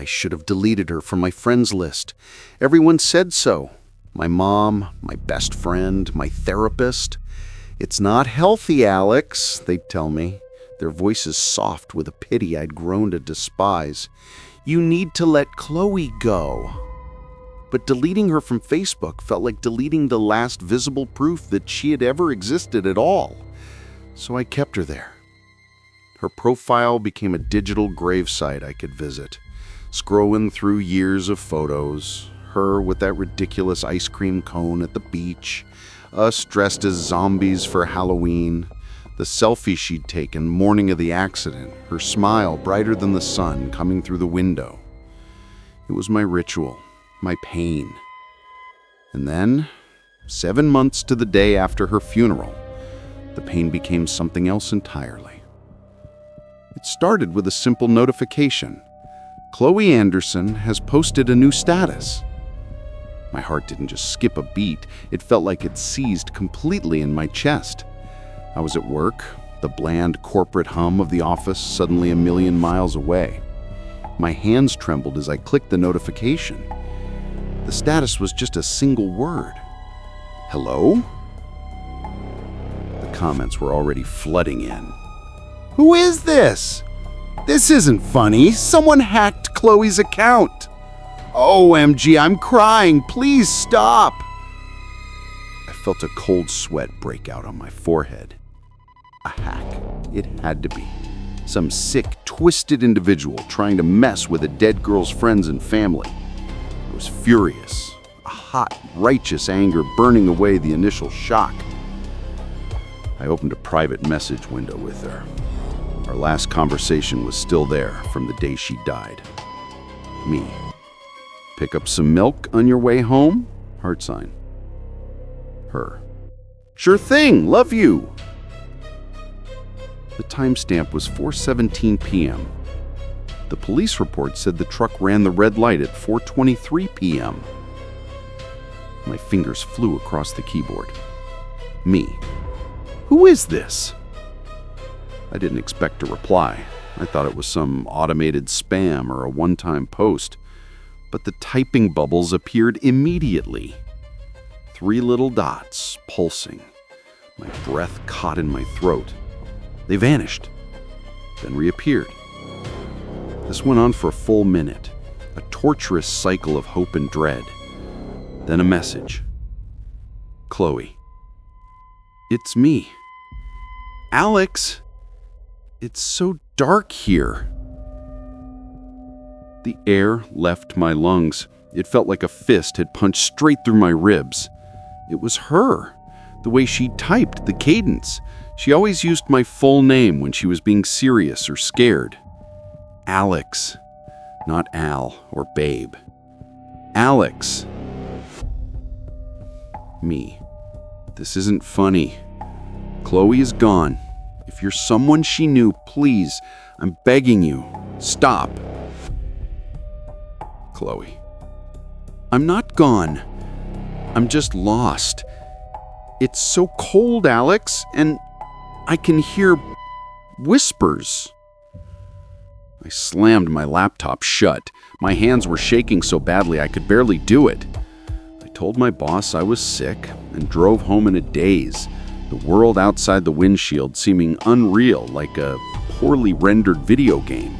I should have deleted her from my friends list. Everyone said so. My mom, my best friend, my therapist. It's not healthy, Alex, they'd tell me, their voices soft with a pity I'd grown to despise. You need to let Chloe go. But deleting her from Facebook felt like deleting the last visible proof that she had ever existed at all. So I kept her there. Her profile became a digital gravesite I could visit, scrolling through years of photos, her with that ridiculous ice cream cone at the beach, us dressed as zombies for Halloween, the selfie she'd taken morning of the accident, her smile brighter than the sun coming through the window. It was my ritual, my pain. And then, 7 months to the day after her funeral, the pain became something else entirely. It started with a simple notification. Chloe Anderson has posted a new status. My heart didn't just skip a beat, it felt like it seized completely in my chest. I was at work, the bland corporate hum of the office suddenly a million miles away. My hands trembled as I clicked the notification. The status was just a single word. Hello? The comments were already flooding in. Who is this? This isn't funny. Someone hacked Chloe's account. OMG, I'm crying. Please stop. I felt a cold sweat break out on my forehead. A hack. It had to be. Some sick, twisted individual trying to mess with a dead girl's friends and family. I was furious. A hot, righteous anger burning away the initial shock. I opened a private message window with her. Our last conversation was still there from the day she died. Me. Pick up some milk on your way home? Heart sign. Her. Sure thing, love you. The timestamp was 4:17 p.m. The police report said the truck ran the red light at 4:23 p.m. My fingers flew across the keyboard. Me. Who is this? I didn't expect a reply. I thought it was some automated spam or a one-time post. But the typing bubbles appeared immediately. 3 little dots, pulsing. My breath caught in my throat. They vanished, then reappeared. This went on for a full minute, a torturous cycle of hope and dread. Then a message. Chloe. It's me. Alex. It's so dark here. The air left my lungs. It felt like a fist had punched straight through my ribs. It was her. The way she typed, the cadence. She always used my full name when she was being serious or scared. Alex. Not Al or Babe. Alex. Me. This isn't funny. Chloe is gone. If you're someone she knew, please, I'm begging you, stop. Chloe. I'm not gone. I'm just lost. It's so cold, Alex, and I can hear whispers. I slammed my laptop shut. My hands were shaking so badly I could barely do it. I told my boss I was sick and drove home in a daze, the world outside the windshield seeming unreal, like a poorly rendered video game.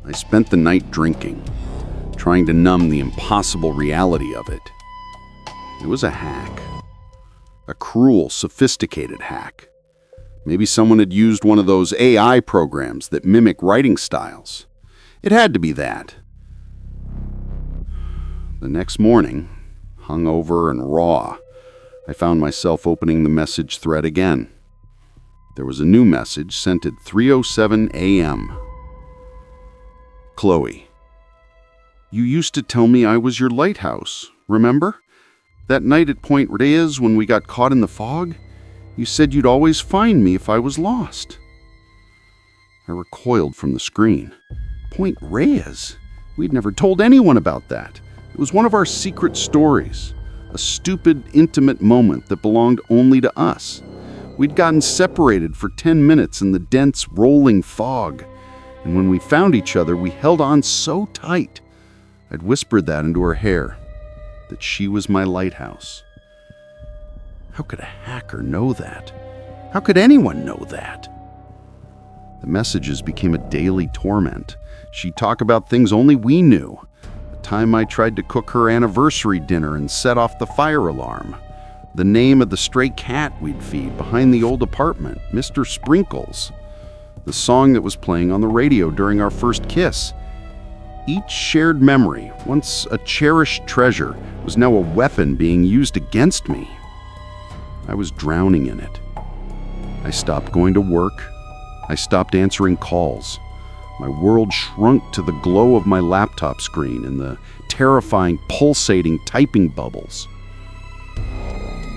I spent the night drinking, trying to numb the impossible reality of it. It was a hack. A cruel, sophisticated hack. Maybe someone had used one of those AI programs that mimic writing styles. It had to be that. The next morning, hungover and raw, I found myself opening the message thread again. There was a new message sent at 3:07 a.m. Chloe. You used to tell me I was your lighthouse, remember? That night at Point Reyes when we got caught in the fog? You said you'd always find me if I was lost. I recoiled from the screen. Point Reyes? We'd never told anyone about that. It was one of our secret stories. A stupid, intimate moment that belonged only to us. We'd gotten separated for 10 minutes in the dense, rolling fog. And when we found each other, we held on so tight. I'd whispered that into her hair, that she was my lighthouse. How could a hacker know that? How could anyone know that? The messages became a daily torment. She'd talk about things only we knew. The time I tried to cook her anniversary dinner and set off the fire alarm. The name of the stray cat we'd feed behind the old apartment, Mr. Sprinkles. The song that was playing on the radio during our first kiss. Each shared memory, once a cherished treasure, was now a weapon being used against me. I was drowning in it. I stopped going to work. I stopped answering calls. My world shrunk to the glow of my laptop screen and the terrifying, pulsating typing bubbles.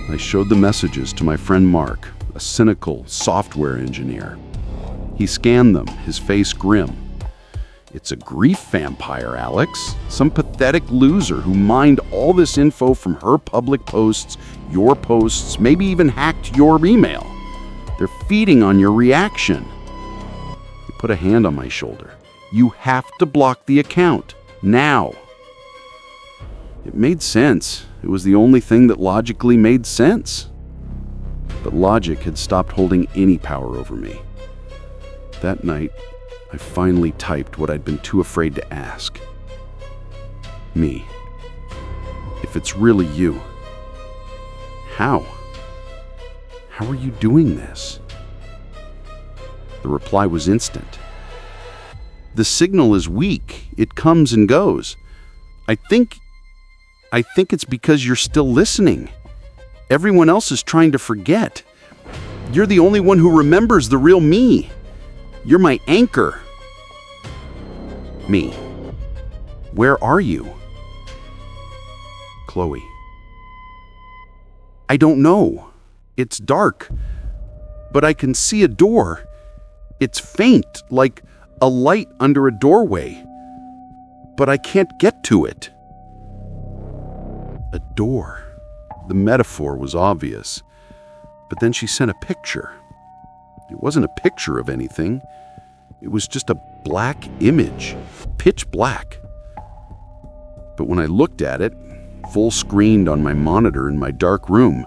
I showed the messages to my friend Mark, a cynical software engineer. He scanned them, his face grim. It's a grief vampire, Alex. Some pathetic loser who mined all this info from her public posts, your posts, maybe even hacked your email. They're feeding on your reaction. He put a hand on my shoulder. You have to block the account. Now. It made sense. It was the only thing that logically made sense. But logic had stopped holding any power over me. That night, I finally typed what I'd been too afraid to ask. Me. If it's really you, how? How are you doing this? The reply was instant. The signal is weak. It comes and goes. I think it's because you're still listening. Everyone else is trying to forget. You're the only one who remembers the real me. You're my anchor. Me. Where are you? Chloe. I don't know. It's dark, but I can see a door. It's faint, like a light under a doorway, but I can't get to it. A door. The metaphor was obvious, but then she sent a picture. It wasn't a picture of anything. It was just a black image, pitch black. But when I looked at it, full screened on my monitor in my dark room,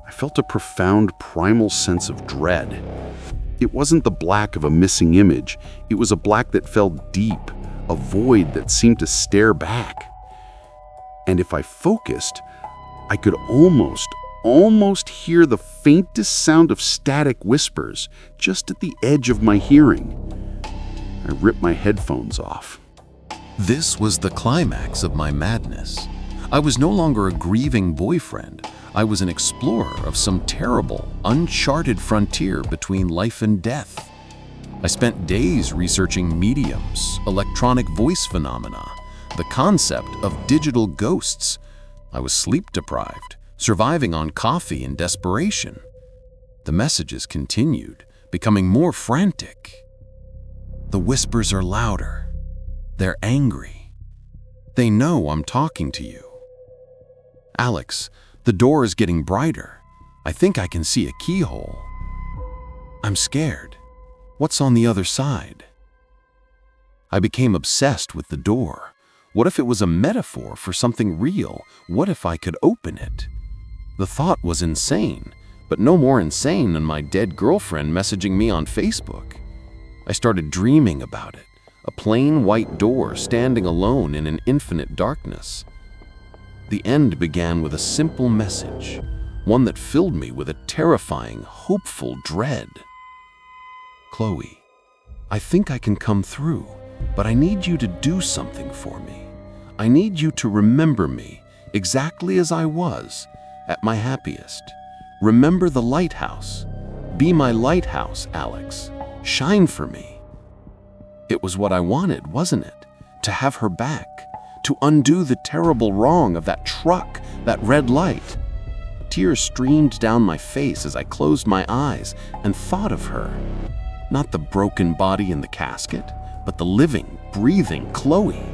I felt a profound primal sense of dread. It wasn't the black of a missing image. It was a black that fell deep, a void that seemed to stare back. And if I focused, I could almost hear the faintest sound of static whispers just at the edge of my hearing. I ripped my headphones off. This was the climax of my madness. I was no longer a grieving boyfriend. I was an explorer of some terrible, uncharted frontier between life and death. I spent days researching mediums, electronic voice phenomena, the concept of digital ghosts. I was sleep-deprived, surviving on coffee in desperation. The messages continued, becoming more frantic. The whispers are louder. They're angry. They know I'm talking to you. Alex, the door is getting brighter. I think I can see a keyhole. I'm scared. What's on the other side? I became obsessed with the door. What if it was a metaphor for something real? What if I could open it? The thought was insane, but no more insane than my dead girlfriend messaging me on Facebook. I started dreaming about it, a plain white door standing alone in an infinite darkness. The end began with a simple message, one that filled me with a terrifying, hopeful dread. Chloe, I think I can come through, but I need you to do something for me. I need you to remember me exactly as I was, at my happiest. Remember the lighthouse. Be my lighthouse, Alex. Shine for me. It was what I wanted, wasn't it? To have her back, to undo the terrible wrong of that truck, that red light. Tears streamed down my face as I closed my eyes and thought of her. Not the broken body in the casket, but the living, breathing Chloe.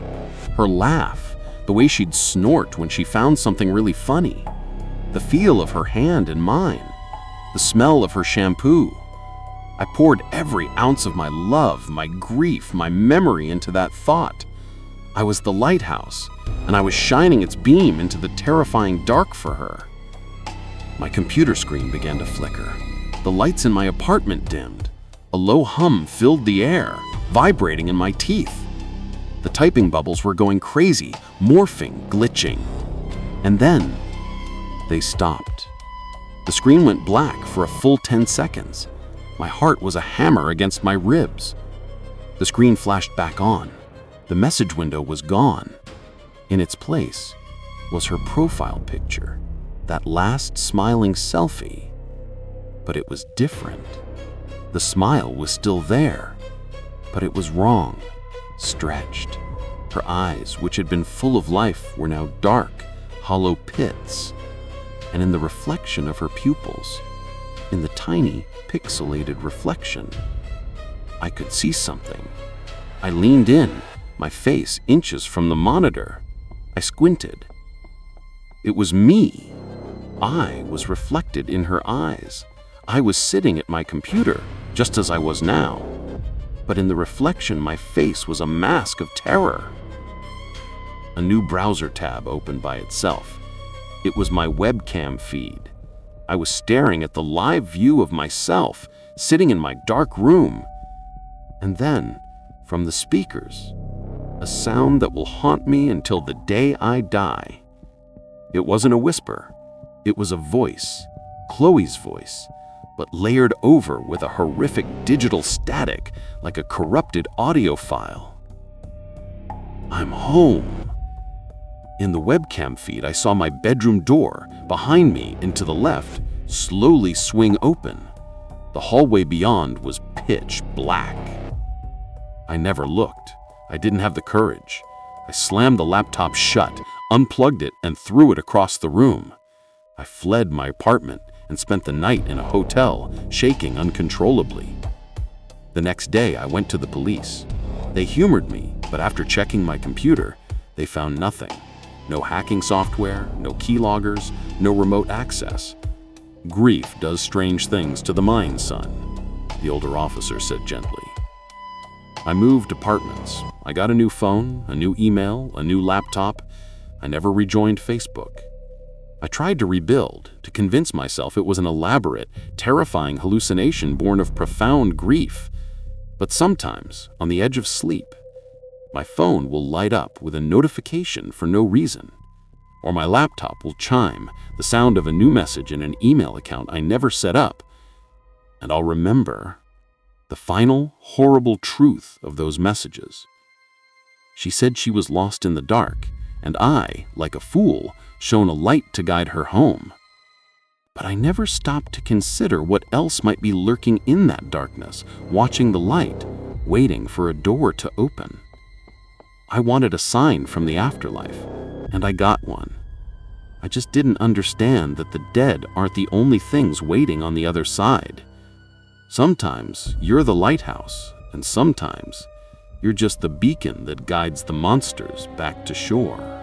Her laugh, the way she'd snort when she found something really funny. The feel of her hand in mine. The smell of her shampoo. I poured every ounce of my love, my grief, my memory into that thought. I was the lighthouse, and I was shining its beam into the terrifying dark for her. My computer screen began to flicker. The lights in my apartment dimmed. A low hum filled the air, vibrating in my teeth. The typing bubbles were going crazy, morphing, glitching. And then, they stopped. The screen went black for a full 10 seconds. My heart was a hammer against my ribs. The screen flashed back on. The message window was gone. In its place was her profile picture, that last smiling selfie. But it was different. The smile was still there, but it was wrong, stretched. Her eyes, which had been full of life, were now dark, hollow pits. And in the reflection of her pupils, in the tiny, pixelated reflection, I could see something. I leaned in, my face inches from the monitor. I squinted. It was me. I was reflected in her eyes. I was sitting at my computer, just as I was now. But in the reflection, my face was a mask of terror. A new browser tab opened by itself. It was my webcam feed. I was staring at the live view of myself, sitting in my dark room. And then, from the speakers, a sound that will haunt me until the day I die. It wasn't a whisper. It was a voice, Chloe's voice, but layered over with a horrific digital static like a corrupted audio file. I'm home. In the webcam feed, I saw my bedroom door, behind me and to the left, slowly swing open. The hallway beyond was pitch black. I never looked. I didn't have the courage. I slammed the laptop shut, unplugged it, and threw it across the room. I fled my apartment and spent the night in a hotel, shaking uncontrollably. The next day, I went to the police. They humored me, but after checking my computer, they found nothing. No hacking software, no keyloggers, no remote access. Grief does strange things to the mind, son, the older officer said gently. I moved apartments. I got a new phone, a new email, a new laptop. I never rejoined Facebook. I tried to rebuild, to convince myself it was an elaborate, terrifying hallucination born of profound grief. But sometimes, on the edge of sleep, my phone will light up with a notification for no reason. Or my laptop will chime, the sound of a new message in an email account I never set up. And I'll remember the final, horrible truth of those messages. She said she was lost in the dark, and I, like a fool, shone a light to guide her home. But I never stopped to consider what else might be lurking in that darkness, watching the light, waiting for a door to open. I wanted a sign from the afterlife, and I got one. I just didn't understand that the dead aren't the only things waiting on the other side. Sometimes you're the lighthouse, and sometimes you're just the beacon that guides the monsters back to shore.